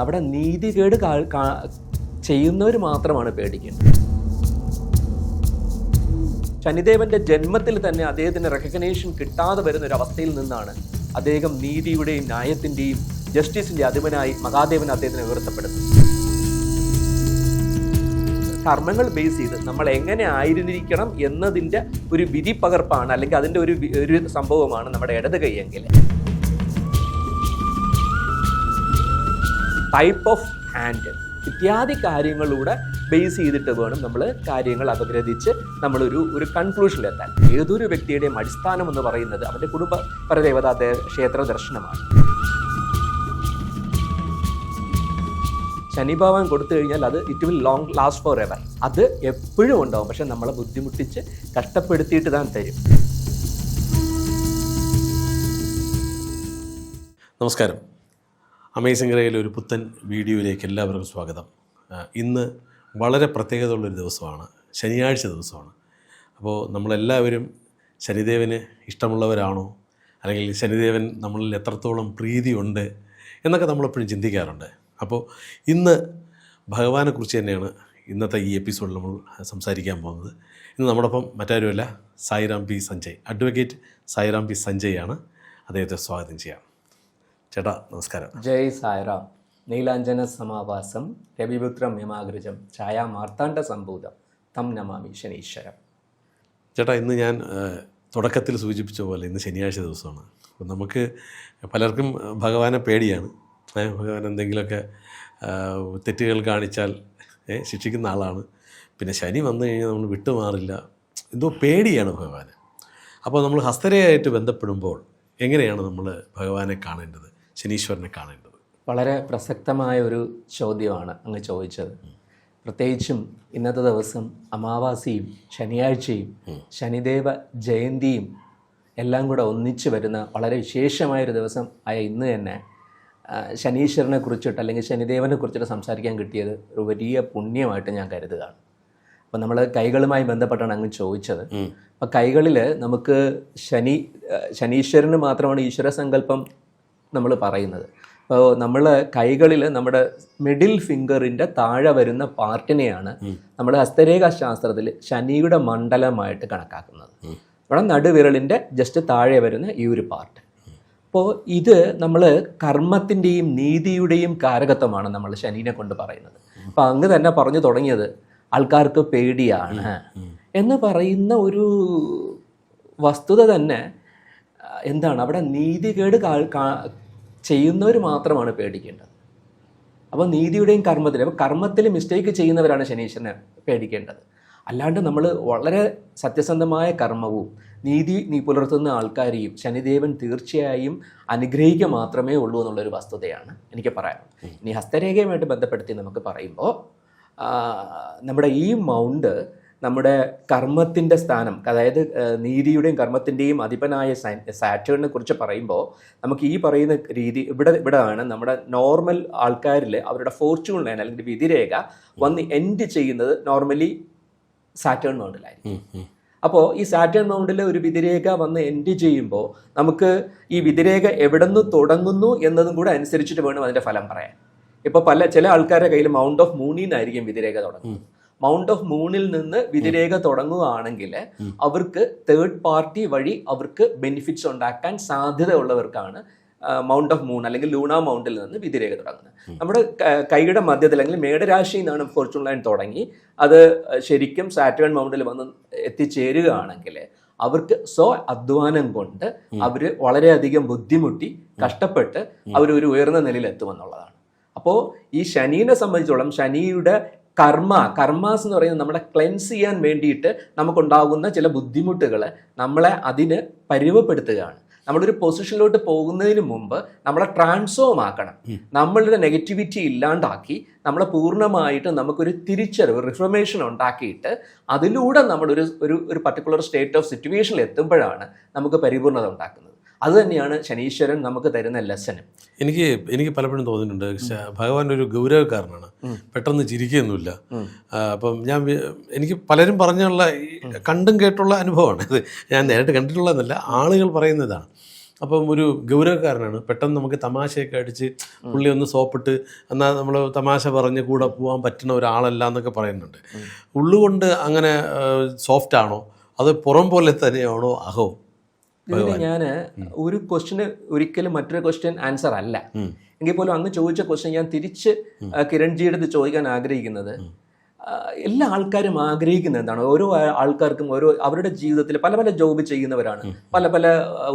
അവിടെ നീതികേട് ചെയ്യുന്നവർ മാത്രമാണ് പേടിക്കേണ്ടത്. ശനിദേവന്റെ ജന്മത്തിൽ തന്നെ അദ്ദേഹത്തിന് റെക്കഗ്നേഷൻ കിട്ടാതെ വരുന്ന ഒരു അവസ്ഥയിൽ നിന്നാണ് അദ്ദേഹം നീതിയുടെയും ന്യായത്തിന്റെയും ജസ്റ്റിസിന്റെ അധിപനായി മഹാദേവൻ അദ്ദേഹത്തിനെ ഉയർത്തപ്പെടുന്നത്. കർമ്മങ്ങൾ ബേസ് ചെയ്ത് നമ്മൾ എങ്ങനെ ആയിരുന്നിരിക്കണം എന്നതിൻ്റെ ഒരു വിധി പകർപ്പാണ്, അല്ലെങ്കിൽ അതിൻ്റെ ഒരു സംഭവമാണ് നമ്മുടെ ഇടത് കൈയെങ്കിൽ. ടൈപ്പ് ഓഫ് ഹാൻഡ് ഇത്യാദി കാര്യങ്ങളിലൂടെ ബേസ് ചെയ്തിട്ട് വേണം നമ്മൾ കാര്യങ്ങൾ അപഗ്രഥിച്ച് നമ്മളൊരു കൺക്ലൂഷനിലെത്താൻ. ഏതൊരു വ്യക്തിയുടെയും അടിസ്ഥാനം എന്ന് പറയുന്നത് അവൻ്റെ കുടുംബ പരദേവതാ ക്ഷേത്ര ദർശനമാണ്. ശനിഭാവം കൊടുത്തു കഴിഞ്ഞാൽ അത് it will long last for ever. അത് എപ്പോഴും ഉണ്ടാവും, പക്ഷെ നമ്മളെ ബുദ്ധിമുട്ടിച്ച് കഷ്ടപ്പെടുത്തിയിട്ട് താൻ തരും. നമസ്കാരം. അമേസിംഗ് റേയിലെ ഒരു പുത്തൻ വീഡിയോയിലേക്ക് എല്ലാവർക്കും സ്വാഗതം. ഇന്ന് വളരെ പ്രത്യേകതയുള്ളൊരു ദിവസമാണ്, ശനിയാഴ്ച ദിവസമാണ്. അപ്പോൾ നമ്മളെല്ലാവരും ശനിദേവന് ഇഷ്ടമുള്ളവരാണോ, അല്ലെങ്കിൽ ശനിദേവൻ നമ്മളിൽ എത്രത്തോളം പ്രീതിയുണ്ട് എന്നൊക്കെ നമ്മളെപ്പോഴും ചിന്തിക്കാറുണ്ട്. അപ്പോൾ ഇന്ന് ഭഗവാനെക്കുറിച്ച് തന്നെയാണ് ഇന്നത്തെ ഈ എപ്പിസോഡിൽ നമ്മൾ സംസാരിക്കാൻ പോകുന്നത്. ഇന്ന് നമ്മോടൊപ്പം മറ്റാരുമല്ല, Sairam P Sanjay, advocate Sairam P Sanjay ആണ്. അദ്ദേഹത്തെ സ്വാഗതം ചെയ്യാം. ചേട്ടാ നമസ്കാരം. ജയ് സായിറാം. നീലാഞ്ജന സമാവാസം രവിപുത്രം യമാഗ്രജം ഛായാ മാർത്താണ്ഡ സംഭൂതം തം നമാമി ശനീശ്വരം. ചേട്ടാ, ഇന്ന് ഞാൻ തുടക്കത്തിൽ സൂചിപ്പിച്ച പോലെ ഇന്ന് ശനിയാഴ്ച ദിവസമാണ്. അപ്പം നമുക്ക് പലർക്കും ഭഗവാനെ പേടിയാണ്. ഭഗവാൻ എന്തെങ്കിലുമൊക്കെ തെറ്റുകൾ കാണിച്ചാൽ ശിക്ഷിക്കുന്ന ആളാണ്. പിന്നെ ശനി വന്നു കഴിഞ്ഞാൽ നമ്മൾ വിട്ടുമാറില്ല, എന്തോ പേടിയാണ് ഭഗവാന്. അപ്പോൾ നമ്മൾ ഹസ്തരയായിട്ട് ബന്ധപ്പെടുമ്പോൾ എങ്ങനെയാണ് നമ്മൾ ഭഗവാനെ കാണേണ്ടത്, ശനീശ്വരനെ കാണേണ്ടത്? വളരെ പ്രസക്തമായ ഒരു ചോദ്യമാണ് അങ്ങ് ചോദിച്ചത്. പ്രത്യേകിച്ചും ഇന്നത്തെ ദിവസം അമാവാസിയും ശനിയാഴ്ചയും ശനിദേവ ജയന്തിയും എല്ലാം കൂടെ ഒന്നിച്ചു വരുന്ന വളരെ വിശേഷമായൊരു ദിവസം ആയ ഇന്ന് തന്നെ ശനീശ്വരനെ കുറിച്ചിട്ട് അല്ലെങ്കിൽ ശനിദേവനെ കുറിച്ചിട്ട് സംസാരിക്കാൻ കിട്ടിയത് ഒരു വലിയ പുണ്യമായിട്ട് ഞാൻ കരുതുകയാണ്. അപ്പം നമ്മൾ കൈകളുമായി ബന്ധപ്പെട്ടാണ് അങ്ങ് ചോദിച്ചത്. അപ്പം കൈകളിൽ നമുക്ക് ശനീശ്വരന് മാത്രമാണ് ഈശ്വര സങ്കല്പം നമ്മൾ പറയുന്നത്. അപ്പോൾ നമ്മൾ കൈകളിൽ നമ്മുടെ മിഡിൽ ഫിംഗറിൻ്റെ താഴെ വരുന്ന പാർട്ടിനെയാണ് നമ്മൾ ഹസ്തരേഖാ ശാസ്ത്രത്തിൽ ശനിയുടെ മണ്ഡലമായിട്ട് കണക്കാക്കുന്നത്. ഇവിടെ നടുവിരലിൻ്റെ ജസ്റ്റ് താഴെ വരുന്ന ഈ ഒരു പാർട്ട്. അപ്പോൾ ഇത് നമ്മൾ കർമ്മത്തിൻ്റെയും നീതിയുടെയും കാരകത്വമാണ് നമ്മൾ ശനീനെ കൊണ്ട് പറയുന്നത്. അപ്പം അങ്ങ് തന്നെ പറഞ്ഞു തുടങ്ങിയത് ആൾക്കാർക്ക് പേടിയാണ് എന്ന് പറയുന്ന ഒരു വസ്തുത തന്നെ എന്താണ്, അവിടെ നീതികേട് ചെയ്യുന്നവർ മാത്രമാണ് പേടിക്കേണ്ടത്. അപ്പോൾ നീതിയുടെയും കർമ്മത്തിലും, അപ്പോൾ കർമ്മത്തിൽ മിസ്റ്റേക്ക് ചെയ്യുന്നവരാണ് ശനീശ്വരനെ പേടിക്കേണ്ടത്. അല്ലാണ്ട് നമ്മൾ വളരെ സത്യസന്ധമായ കർമ്മവും നീ പുലർത്തുന്ന ആൾക്കാരെയും ശനിദേവൻ തീർച്ചയായും അനുഗ്രഹിക്കുക മാത്രമേ ഉള്ളൂ എന്നുള്ളൊരു വസ്തുതയാണ് എനിക്ക് പറയാനുള്ളത്. ഇനി ഹസ്തരേഖയുമായിട്ട് ബന്ധപ്പെടുത്തി നമുക്ക് പറയുമ്പോൾ നമ്മുടെ ഈ മൗണ്ട് നമ്മുടെ കർമ്മത്തിൻ്റെ സ്ഥാനം, അതായത് നീതിയുടെയും കർമ്മത്തിൻ്റെയും അധിപനായ സാറ്റേണിനെ കുറിച്ച് പറയുമ്പോൾ നമുക്ക് ഈ പറയുന്ന രീതി ഇവിടെയാണ് നമ്മുടെ നോർമൽ ആൾക്കാരിൽ അവരുടെ ഫോർച്യൂൺ ലൈൻ അല്ലെങ്കിൽ വിധിരേഖ വന്ന് എൻഡ് ചെയ്യുന്നത് നോർമലി സാറ്റേൺ മൗണ്ടിലായിരിക്കും. അപ്പോൾ ഈ സാറ്റേൺ മൗണ്ടിൽ ഒരു വിധിരേഖ വന്ന് എൻഡ് ചെയ്യുമ്പോൾ നമുക്ക് ഈ വിധിരേഖ എവിടെ നിന്ന് തുടങ്ങുന്നു എന്നതും കൂടെ അനുസരിച്ചിട്ട് വേണം അതിൻ്റെ ഫലം പറയാൻ. ഇപ്പോൾ ചില ആൾക്കാരുടെ കയ്യിൽ മൗണ്ട് ഓഫ് മൂണിൽ നിന്നായിരിക്കും വിധിരേഖ തുടങ്ങുന്നത്. മൗണ്ട് ഓഫ് മൂണിൽ നിന്ന് വിധിരേഖ തുടങ്ങുകയാണെങ്കിൽ അവർക്ക് തേർഡ് പാർട്ടി വഴി അവർക്ക് ബെനിഫിറ്റ്സ് ഉണ്ടാക്കാൻ സാധ്യത ഉള്ളവർക്കാണ് മൗണ്ട് ഓഫ് മൂൺ അല്ലെങ്കിൽ ലൂണ മൗണ്ടിൽ നിന്ന് വിധിരേഖ തുടങ്ങുന്നത്. നമ്മുടെ കൈയുടെ മധ്യത്തിൽ അല്ലെങ്കിൽ മേടരാശിയിൽ നിന്നാണ് ഫോർച്യൂൺ ലൈൻ തുടങ്ങി അത് ശരിക്കും സാറ്റേൺ മൗണ്ടിൽ വന്ന് എത്തിച്ചേരുകയാണെങ്കിൽ അവർക്ക് അധ്വാനം കൊണ്ട് അവർ വളരെയധികം ബുദ്ധിമുട്ടി കഷ്ടപ്പെട്ട് അവരൊരു ഉയർന്ന നിലയിൽ എത്തുമെന്നുള്ളതാണ്. അപ്പോൾ ഈ ശനീനെ സംബന്ധിച്ചോളം ശനിയുടെ കർമാസ് എന്ന് പറയുന്നത് നമ്മളെ ക്ലെൻസ് ചെയ്യാൻ വേണ്ടിയിട്ട് നമുക്കുണ്ടാകുന്ന ചില ബുദ്ധിമുട്ടുകൾ നമ്മളെ അതിന് പരിവപ്പെടുത്തുകയാണ്. നമ്മളൊരു പൊസിഷനിലോട്ട് പോകുന്നതിന് മുമ്പ് നമ്മളെ ട്രാൻസ്ഫോം ആക്കണം. നമ്മളുടെ നെഗറ്റിവിറ്റി ഇല്ലാണ്ടാക്കി നമ്മളെ പൂർണ്ണമായിട്ട് നമുക്കൊരു തിരിച്ചറിവ്, റിഫർമേഷൻ ഉണ്ടാക്കിയിട്ട് അതിലൂടെ നമ്മളൊരു പർട്ടിക്കുലർ സ്റ്റേറ്റ് ഓഫ് സിറ്റുവേഷനിൽ എത്തുമ്പോഴാണ് നമുക്ക് പരിപൂർണത ഉണ്ടാക്കുന്നത്. അത് തന്നെയാണ് ശനീശ്വരൻ നമുക്ക് തരുന്ന ലെസനും. എനിക്ക് പലപ്പോഴും തോന്നിയിട്ടുണ്ട് ഭഗവാൻ ഒരു ഗൗരവക്കാരനാണ്, പെട്ടെന്ന് ചിരിക്കുകയൊന്നുമില്ല. അപ്പം എനിക്ക് പലരും പറഞ്ഞുള്ള കണ്ടും കേട്ടുള്ള അനുഭവമാണ് ഇത്. ഞാൻ നേരിട്ട് കണ്ടിട്ടുള്ളതെന്നല്ല, ആളുകൾ പറയുന്നതാണ്. അപ്പം ഒരു ഗൗരവക്കാരനാണ്. പെട്ടെന്ന് നമുക്ക് തമാശയൊക്കെ അടിച്ച് പുള്ളി ഒന്ന് സോപ്പിട്ട് എന്നാൽ നമ്മൾ തമാശ പറഞ്ഞ് കൂടെ പോകാൻ പറ്റുന്ന ഒരാളല്ല എന്നൊക്കെ പറയുന്നുണ്ട്. ഉള്ളുകൊണ്ട് അങ്ങനെ സോഫ്റ്റ് ആണോ അത് പുറം പോലെ തന്നെയാണോ അഹവും? ഇതിന് ഞാൻ ഒരു ക്വസ്റ്റിന് ഒരിക്കലും മറ്റൊരു ക്വസ്റ്റ്യൻ ആൻസർ അല്ല. എങ്കിൽ പോലും അങ്ങ് ചോദിച്ച ക്വസ്റ്റ്യൻ ഞാൻ തിരിച്ച് കിരൺജിയുടെ അടുത്ത് ചോദിക്കാൻ ആഗ്രഹിക്കുന്നത്, എല്ലാ ആൾക്കാരും ആഗ്രഹിക്കുന്നത് എന്താണ്? ഓരോ ആൾക്കാർക്കും ഓരോ അവരുടെ ജീവിതത്തിൽ പല പല ജോബ് ചെയ്യുന്നവരാണ്, പല പല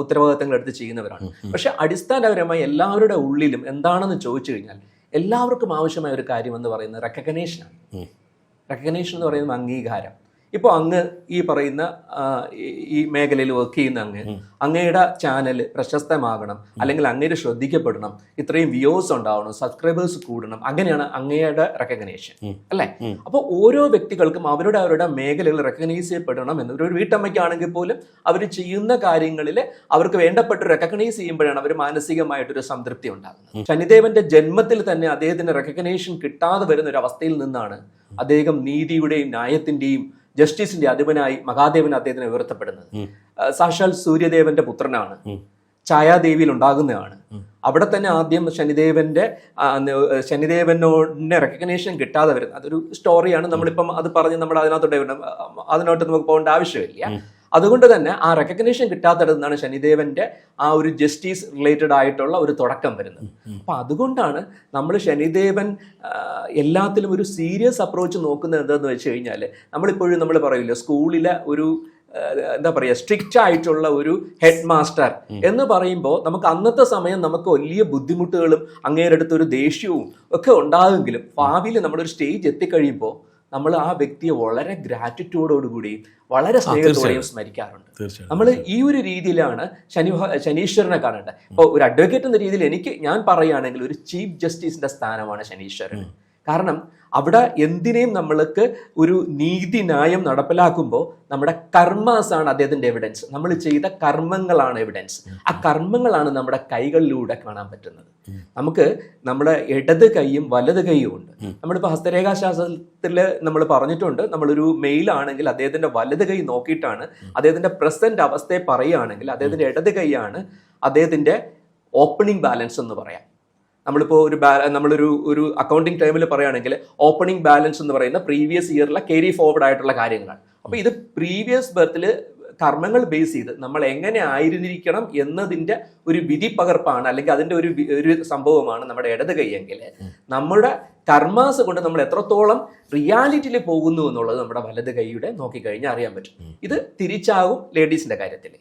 ഉത്തരവാദിത്തങ്ങൾ എടുത്ത് ചെയ്യുന്നവരാണ്. പക്ഷെ അടിസ്ഥാനപരമായി എല്ലാവരുടെ ഉള്ളിലും എന്താണെന്ന് ചോദിച്ചു കഴിഞ്ഞാൽ എല്ലാവർക്കും ആവശ്യമായ ഒരു കാര്യം എന്ന് പറയുന്നത് റെക്കഗ്നേഷനാണ്. റെക്കഗ്നേഷൻ എന്ന് പറയുന്നത് അംഗീകാരം. ഇപ്പോൾ അങ്ങ് ഈ പറയുന്ന ഈ മേഖലയിൽ വർക്ക് ചെയ്യുന്ന അങ്ങയുടെ ചാനൽ പ്രശസ്തമാകണം, അല്ലെങ്കിൽ അങ്ങേര് ശ്രദ്ധിക്കപ്പെടണം, ഇത്രയും വ്യൂസ് ഉണ്ടാവണം, സബ്സ്ക്രൈബേഴ്സ് കൂടണം, അങ്ങനെയാണ് അങ്ങയുടെ റെക്കഗ്നേഷൻ അല്ലേ? അപ്പോൾ ഓരോ വ്യക്തികൾക്കും അവരുടെ മേഖലയിൽ റെക്കഗ്നൈസ് ചെയ്യപ്പെടണം എന്ന്. ഒരു വീട്ടമ്മയ്ക്കാണെങ്കിൽ പോലും അവർ ചെയ്യുന്ന കാര്യങ്ങളിൽ അവർക്ക് വേണ്ടപ്പെട്ട് റെക്കഗ്നൈസ് ചെയ്യുമ്പോഴാണ് അവർ മാനസികമായിട്ടൊരു സംതൃപ്തി ഉണ്ടാകുന്നത്. ശനിദേവന്റെ ജന്മത്തിൽ തന്നെ അദ്ദേഹത്തിന് റെക്കഗ്നേഷൻ കിട്ടാതെ വരുന്ന ഒരു അവസ്ഥയിൽ നിന്നാണ് അദ്ദേഹം നീതിയുടെയും ന്യായത്തിന്റെയും ജസ്റ്റിസിന്റെ അധിപനായി മഹാദേവൻ അദ്ദേഹത്തിന് ഉയർത്തപ്പെടുന്നത്. സാക്ഷാൽ സൂര്യദേവന്റെ പുത്രനാണ്, ഛായാദേവിയിൽ ഉണ്ടാകുന്നതാണ്. അവിടെ തന്നെ ആദ്യം ശനിദേവനോടിന്റെ റെക്കഗ്നേഷൻ കിട്ടാതെ വരുന്നത് അതൊരു സ്റ്റോറിയാണ്. നമ്മളിപ്പം അത് പറഞ്ഞ് നമ്മൾ അതിനോട്ട് നമുക്ക് പോകേണ്ട ആവശ്യമില്ല. അതുകൊണ്ട് തന്നെ ആ റെക്കഗ്നേഷൻ കിട്ടാത്തടത്ത് നിന്നാണ് ശനിദേവന്റെ ആ ഒരു ജസ്റ്റിസ് റിലേറ്റഡ് ആയിട്ടുള്ള ഒരു തുടക്കം വരുന്നത്. അപ്പൊ അതുകൊണ്ടാണ് നമ്മൾ ശനിദേവൻ എല്ലാത്തിലും ഒരു സീരിയസ് അപ്രോച്ച് നോക്കുന്നത് എന്താന്ന് വെച്ച് കഴിഞ്ഞാൽ, നമ്മളിപ്പോഴും നമ്മൾ പറയില്ല സ്കൂളിലെ ഒരു എന്താ പറയുക സ്ട്രിക്റ്റ് ആയിട്ടുള്ള ഒരു ഹെഡ് മാസ്റ്റർ എന്ന് പറയുമ്പോൾ നമുക്ക് അന്നത്തെ സമയം നമുക്ക് വലിയ ബുദ്ധിമുട്ടുകളും അങ്ങേരടുത്ത് ഒരു ദേഷ്യവും ഒക്കെ ഉണ്ടാകുമെങ്കിലും ഭാവിയിൽ നമ്മളൊരു സ്റ്റേജ് എത്തിക്കഴിയുമ്പോൾ നമ്മൾ ആ വ്യക്തിയെ വളരെ ഗ്രാറ്റിറ്റ്യൂഡോടുകൂടിയും വളരെ സ്നേഹത്തോടെയും സ്മരിക്കാറുണ്ട്. നമ്മൾ ഈ ഒരു രീതിയിലാണ് ശനീശ്വരനെ കാണേണ്ടത്. ഇപ്പോൾ ഒരു അഡ്വക്കേറ്റ് എന്ന രീതിയിൽ ഞാൻ പറയുകയാണെങ്കിൽ ഒരു ചീഫ് ജസ്റ്റിസിന്റെ സ്ഥാനമാണ് ശനീശ്വരൻ. കാരണം അവിടെ എന്തിനേയും നമ്മൾക്ക് ഒരു നീതി ന്യായം നടപ്പിലാക്കുമ്പോൾ നമ്മുടെ കർമാസാണ് അദ്ദേഹത്തിന്റെ എവിഡൻസ്. നമ്മൾ ചെയ്ത കർമ്മങ്ങളാണ് എവിഡൻസ്. ആ കർമ്മങ്ങളാണ് നമ്മുടെ കൈകളിലൂടെ കാണാൻ പറ്റുന്നത്. നമുക്ക് നമ്മുടെ ഇടത് കൈയും വലത് കൈയും ഉണ്ട്. നമ്മളിപ്പോൾ ഹസ്തരേഖാശാസ്ത്രത്തിൽ നമ്മൾ പറഞ്ഞിട്ടുണ്ട്, നമ്മളൊരു മെയിലാണെങ്കിൽ അദ്ദേഹത്തിന്റെ വലത് കൈ നോക്കിയിട്ടാണ് അദ്ദേഹത്തിന്റെ പ്രസന്റ് അവസ്ഥയെ പറയുകയാണെങ്കിൽ അദ്ദേഹത്തിന്റെ ഇടത് കൈയാണ് അദ്ദേഹത്തിന്റെ ഓപ്പണിംഗ് ബാലൻസ് എന്ന് പറയാം. നമ്മളിപ്പോൾ നമ്മളൊരു അക്കൗണ്ടിങ് ടൈമിൽ പറയുകയാണെങ്കിൽ ഓപ്പണിംഗ് ബാലൻസ് എന്ന് പറയുന്ന പ്രീവിയസ് ഇയറിലെ ക്യാരി ഫോർവേഡ് ആയിട്ടുള്ള കാര്യങ്ങളാണ്. അപ്പോൾ ഇത് പ്രീവിയസ് ബർത്തിൽ കർമ്മങ്ങൾ ബേസ് ചെയ്ത് നമ്മൾ എങ്ങനെ ആയിരുന്നിരിക്കണം എന്നതിന്റെ ഒരു വിധി പകർപ്പാണ്, അല്ലെങ്കിൽ അതിന്റെ ഒരു സംഭവമാണ് നമ്മുടെ ഇടത് കൈയെങ്കിൽ നമ്മുടെ കർമാസ് കൊണ്ട് നമ്മൾ എത്രത്തോളം റിയാലിറ്റിയിൽ പോകുന്നു എന്നുള്ളത് നമ്മുടെ വലത് കൈയുടെ നോക്കിക്കഴിഞ്ഞാൽ അറിയാൻ പറ്റും. ഇത് തിരിച്ചാകും ലേഡീസിന്റെ കാര്യത്തിൽ.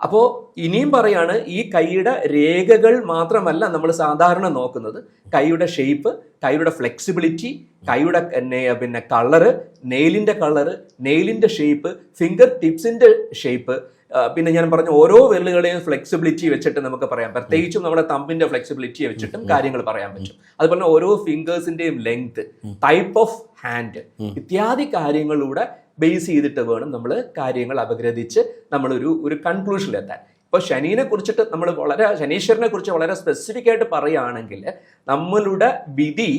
അപ്പോൾ ഇനിയും പറയാണ്, ഈ കൈയുടെ രേഖകൾ മാത്രമല്ല നമ്മൾ സാധാരണ നോക്കുന്നത്, കൈയുടെ ഷേപ്പ്, കൈയുടെ ഫ്ലെക്സിബിലിറ്റി, കൈയുടെ പിന്നെ കളറ്, നെയിലിന്റെ കളറ്, നെയിലിന്റെ ഷേപ്പ്, ഫിംഗർ ടിപ്സിന്റെ ഷേപ്പ്, പിന്നെ ഞാൻ പറഞ്ഞ ഓരോ വിരലുകളെയും ഫ്ലെക്സിബിലിറ്റി വെച്ചിട്ട് നമുക്ക് പറയാം. പ്രത്യേകിച്ചും നമ്മുടെ തമ്പിന്റെ ഫ്ലെക്സിബിലിറ്റി വെച്ചിട്ടും കാര്യങ്ങൾ പറയാൻ പറ്റും. അതുപോലെ ഓരോ ഫിംഗേഴ്സിന്റെയും ലെങ്ത്, ടൈപ്പ് ഓഫ് ഹാൻഡ് ഇത്യാദി കാര്യങ്ങളിലൂടെ ബേസ് ചെയ്തിട്ട് വേണം നമ്മൾ കാര്യങ്ങൾ അപഗ്രഥിച്ച് നമ്മളൊരു കൺക്ലൂഷനിലെത്താൻ. ഇപ്പോൾ ശനീനെ കുറിച്ചിട്ട് ശനീശ്വരനെ കുറിച്ച് വളരെ സ്പെസിഫിക് ആയിട്ട് പറയുകയാണെങ്കിൽ നമ്മളുടെ വിധി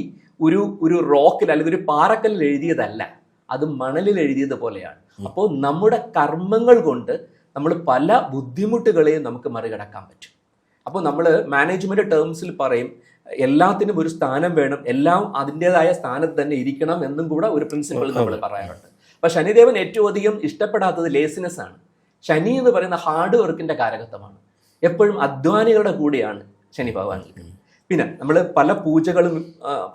ഒരു റോക്കിൽ അല്ലെങ്കിൽ ഒരു പാറക്കല്ലിൽ എഴുതിയതല്ല, അത് മണലിൽ എഴുതിയത് പോലെയാണ്. അപ്പോൾ നമ്മുടെ കർമ്മങ്ങൾ കൊണ്ട് നമ്മൾ പല ബുദ്ധിമുട്ടുകളെയും നമുക്ക് മറികടക്കാൻ പറ്റും. അപ്പോൾ നമ്മൾ മാനേജ്മെന്റ് ടേംസിൽ പറയും എല്ലാത്തിനും ഒരു സ്ഥാനം വേണം, എല്ലാം അതിൻ്റെതായ സ്ഥാനത്ത് തന്നെ ഇരിക്കണം എന്നും കൂടെ ഒരു പ്രിൻസിപ്പിൾ നമ്മൾ പറയാറുണ്ട്. അപ്പൊ ശനിദേവൻ ഏറ്റവും അധികം ഇഷ്ടപ്പെടാത്തത് ലേസിനെസ് ആണ്. ശനി എന്ന് പറയുന്ന ഹാർഡ് വർക്കിന്റെ കാരകത്വമാണ്. എപ്പോഴും അധ്വാനികളുടെ കൂടെയാണ് ശനി ഭഗവാൻ. പിന്നെ നമ്മൾ പല പൂജകളും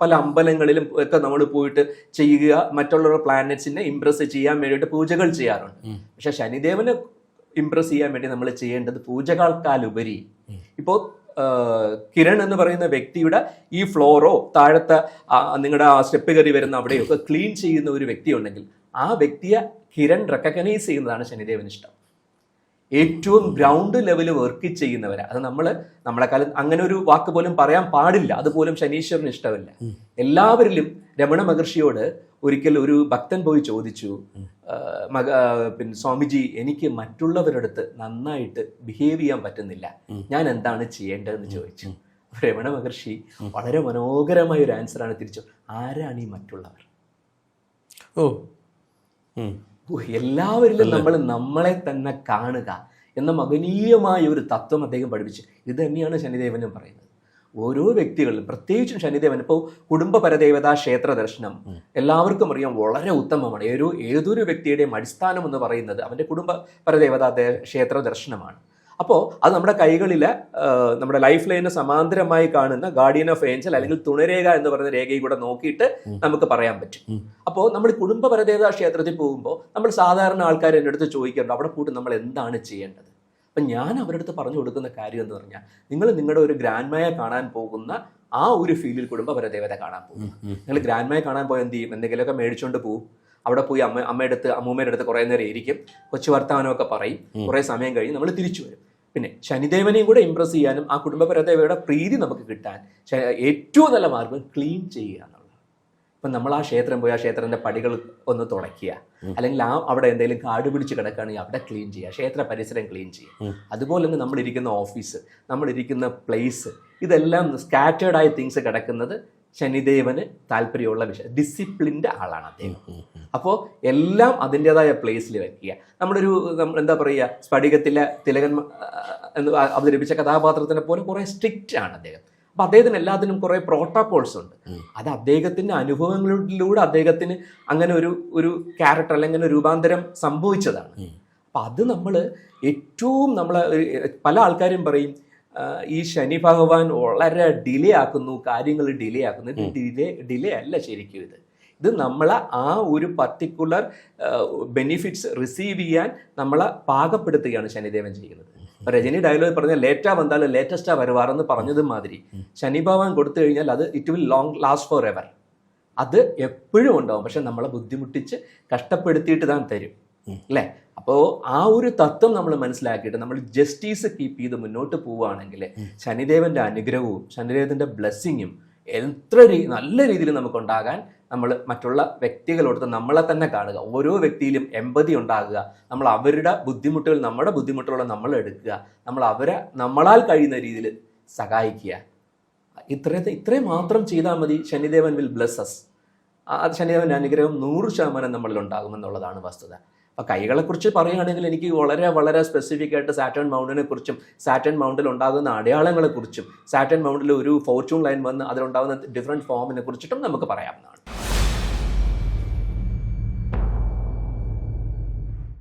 പല അമ്പലങ്ങളിലും ഒക്കെ നമ്മൾ പോയിട്ട് ചെയ്യുക, മറ്റുള്ള പ്ലാനറ്റ്സിനെ ഇംപ്രസ് ചെയ്യാൻ വേണ്ടിയിട്ട് പൂജകൾ ചെയ്യാറുണ്ട്. പക്ഷെ ശനിദേവനെ ഇംപ്രസ് ചെയ്യാൻ വേണ്ടി നമ്മൾ ചെയ്യേണ്ടത് പൂജകൾക്കാലുപരി ഇപ്പോൾ കിരൺ എന്ന് പറയുന്ന വ്യക്തിയുടെ ഈ ഫ്ലോറോ താഴത്തെ നിങ്ങളുടെ ആ സ്റ്റെപ്പ് കയറി വരുന്ന അവിടെയൊക്കെ ക്ലീൻ ചെയ്യുന്ന ഒരു വ്യക്തി ഉണ്ടെങ്കിൽ ആ വ്യക്തിയെ കിരൺ റെക്കഗ്നൈസ് ചെയ്യുന്നതാണ് ശനിദേവന് ഇഷ്ടം. ഏറ്റവും ഗ്രൗണ്ട് ലെവൽ വർക്ക് ചെയ്യുന്നവരെ, അത് നമ്മളെക്കാലം അങ്ങനെ ഒരു വാക്ക് പോലും പറയാൻ പാടില്ല, അതുപോലും ശനീശ്വരന് ഇഷ്ടമല്ല. എല്ലാവരിലും രമണ മഹർഷിയോട് ഒരിക്കൽ ഒരു ഭക്തൻ പോയി ചോദിച്ചു, പിന്നെ സ്വാമിജി എനിക്ക് മറ്റുള്ളവരുടെ അടുത്ത് നന്നായിട്ട് ബിഹേവ് ചെയ്യാൻ പറ്റുന്നില്ല, ഞാൻ എന്താണ് ചെയ്യേണ്ടതെന്ന് ചോദിച്ചു. രമണ മഹർഷി വളരെ മനോഹരമായ ഒരു ആൻസറാണ് തിരിച്ചു, ആരാണ് ഈ മറ്റുള്ളവർ? എല്ലാവരിലും നമ്മൾ നമ്മളെ തന്നെ കാണുക, എന്ന മഹനീയമായ ഒരു തത്വം അദ്ദേഹം പഠിപ്പിച്ചു. ഇത് തന്നെയാണ് ശനിദേവനും പറയുന്നത്. ഓരോ വ്യക്തികളിലും, പ്രത്യേകിച്ചും ശനിദേവൻ, ഇപ്പോൾ കുടുംബപരദേവതാ ക്ഷേത്ര ദർശനം എല്ലാവർക്കും അറിയാം, വളരെ ഉത്തമമാണ്. ഏതൊരു വ്യക്തിയുടെയും അടിസ്ഥാനം എന്ന് പറയുന്നത് അവൻ്റെ കുടുംബപരദേവതാ ക്ഷേത്ര ദർശനമാണ്. അപ്പോൾ അത് നമ്മുടെ കൈകളിൽ നമ്മുടെ ലൈഫ് ലൈനിന് സമാന്തരമായി കാണുന്ന ഗാർഡിയൻ ഓഫ് ഏഞ്ചൽ അല്ലെങ്കിൽ തുണരേഖ എന്ന് പറയുന്ന രേഖയും കൂടെ നോക്കിയിട്ട് നമുക്ക് പറയാൻ പറ്റും. അപ്പോൾ നമ്മൾ കുടുംബപരദേവതാ ക്ഷേത്രത്തിൽ പോകുമ്പോൾ നമ്മൾ സാധാരണ ആൾക്കാർ എൻ്റെ അടുത്ത് ചോദിക്കാറുണ്ട്, അവിടെ പോയിട്ട് നമ്മൾ എന്താണ് ചെയ്യേണ്ടത്? അപ്പം ഞാൻ അവരുടെ അടുത്ത് പറഞ്ഞു കൊടുക്കുന്ന കാര്യം എന്ന് പറഞ്ഞാൽ, നിങ്ങൾ നിങ്ങളുടെ ഒരു ഗ്രാൻഡ്മയെ കാണാൻ പോകുന്ന ആ ഒരു ഫീലിൽ കുടുംബപരദേവത കാണാൻ പോകും. നിങ്ങൾ ഗ്രാൻഡ്മയെ കാണാൻ പോയി എന്ത് ചെയ്യും? എന്തെങ്കിലുമൊക്കെ മേടിച്ചുകൊണ്ട് പോകും. അവിടെ പോയി അമ്മൂമ്മയുടെ അടുത്ത് കുറേ നേരം ഇരിക്കും, കൊച്ചു വർത്തമാനമൊക്കെ പറയും. കുറേ സമയം കഴിഞ്ഞ് നമ്മൾ തിരിച്ചു വരും. പിന്നെ ശനിദേവനെയും കൂടെ ഇംപ്രസ് ചെയ്യാനും ആ കുടുംബപരദേവയുടെ പ്രീതി നമുക്ക് കിട്ടാൻ ഏറ്റവും നല്ല മാർഗം ക്ലീൻ ചെയ്യുക എന്നുള്ളത്. ഇപ്പം നമ്മൾ ആ ക്ഷേത്രം പോയി ആ ക്ഷേത്രത്തിൻ്റെ പടികൾ ഒന്ന് തുടയ്ക്കുക, അല്ലെങ്കിൽ അവിടെ എന്തെങ്കിലും കാട് പിടിച്ച് കിടക്കുകയാണെങ്കിൽ അവിടെ ക്ലീൻ ചെയ്യുക, ക്ഷേത്ര പരിസരം ക്ലീൻ ചെയ്യുക. അതുപോലെ തന്നെ നമ്മളിരിക്കുന്ന ഓഫീസ്, നമ്മളിരിക്കുന്ന പ്ലേസ്, ഇതെല്ലാം സ്കാറ്റേർഡായ തിങ്സ് കിടക്കുന്നത് ശനിദേവന് താല്പര്യമുള്ള വിഷയം. ഡിസിപ്ലിൻ്റെ ആളാണ് അദ്ദേഹം. അപ്പോൾ എല്ലാം അതിൻ്റെതായ പ്ലേസിൽ വയ്ക്കുക. എന്താ പറയുക, സ്ഫടികത്തിലെ തിലകൻ എന്ന് അവതരിപ്പിച്ച കഥാപാത്രത്തിനെ പോലെ കുറേ സ്ട്രിക്റ്റ് ആണ് അദ്ദേഹം. അപ്പം അദ്ദേഹത്തിന് എല്ലാത്തിനും കുറേ പ്രോട്ടോകോൾസ് ഉണ്ട്. അത് അദ്ദേഹത്തിൻ്റെ അനുഭവങ്ങളിലൂടെ അദ്ദേഹത്തിന് അങ്ങനെ ഒരു ക്യാരക്ടർ അല്ലെങ്കിൽ രൂപാന്തരം സംഭവിച്ചതാണ്. അപ്പം അത് നമ്മൾ പല ആൾക്കാരും പറയും, ഈ ശനി ഭഗവാൻ വളരെ ഡിലേ ആക്കുന്നു, കാര്യങ്ങൾ ഡിലേ ആക്കുന്നു. ഇത് ഡിലേ അല്ല ശരിക്കും. ഇത് നമ്മളെ ആ ഒരു പർട്ടിക്കുലർ ബെനിഫിറ്റ്സ് റിസീവ് ചെയ്യാൻ നമ്മളെ പാകപ്പെടുത്തുകയാണ് ശനിദേവൻ ചെയ്യുന്നത്. രജനി ഡയലോഗ് പറഞ്ഞാൽ ലേറ്റാ വന്നാലും ലേറ്റസ്റ്റാ വരുവാറെന്ന് പറഞ്ഞത് മാതിരി ശനി ഭഗവാൻ കൊടുത്തു കഴിഞ്ഞാൽ it will last for ever. അത് എപ്പോഴും ഉണ്ടാവും. പക്ഷെ നമ്മളെ ബുദ്ധിമുട്ടിച്ച് കഷ്ടപ്പെടുത്തിയിട്ട് താൻ തരും, അല്ലേ? അപ്പോൾ ആ ഒരു തത്വം നമ്മൾ മനസ്സിലാക്കിയിട്ട് നമ്മൾ ജസ്റ്റിസ് കീപ്പ് ചെയ്ത് മുന്നോട്ട് പോവുകയാണെങ്കിൽ ശനിദേവന്റെ അനുഗ്രഹവും ശനിദേവന്റെ ബ്ലെസ്സിങ്ങും നല്ല രീതിയിൽ നമുക്കുണ്ടാകാൻ നമ്മൾ മറ്റുള്ള വ്യക്തികളോട് നമ്മളെ തന്നെ കാണുക. ഓരോ വ്യക്തിയിലും എമ്പതി ഉണ്ടാകുക. നമ്മൾ അവരുടെ ബുദ്ധിമുട്ടുകൾ നമ്മുടെ ബുദ്ധിമുട്ടുകൾ നമ്മൾ എടുക്കുക. നമ്മൾ അവരെ നമ്മളാൽ കഴിയുന്ന രീതിയിൽ സഹായിക്കുക. ഇത്രയും മാത്രം ചെയ്താൽ മതി. ശനിദേവൻ വിൽ ബ്ലെസ് അസ്. ശനിദേവൻ്റെ അനുഗ്രഹം 100% നമ്മളിൽ ഉണ്ടാകുമെന്നുള്ളതാണ് വസ്തുത. അപ്പോൾ കൈകളെക്കുറിച്ച് പറയുകയാണെങ്കിൽ എനിക്ക് വളരെ വളരെ സ്പെസിഫിക് ആയിട്ട് സാറ്റേൺ മൗണ്ടിനെ കുറിച്ചും സാറ്റേൺ മൗണ്ടിൽ ഉണ്ടാകുന്ന അടയാളങ്ങളെക്കുറിച്ചും സാറ്റേൺ മൗണ്ടിൽ ഒരു ഫോർച്യൂൺ ലൈൻ വന്ന് അതിലുണ്ടാകുന്ന ഡിഫറെൻറ്റ് ഫോമിനെ കുറിച്ചിട്ടും നമുക്ക് പറയാവുന്നതാണ്.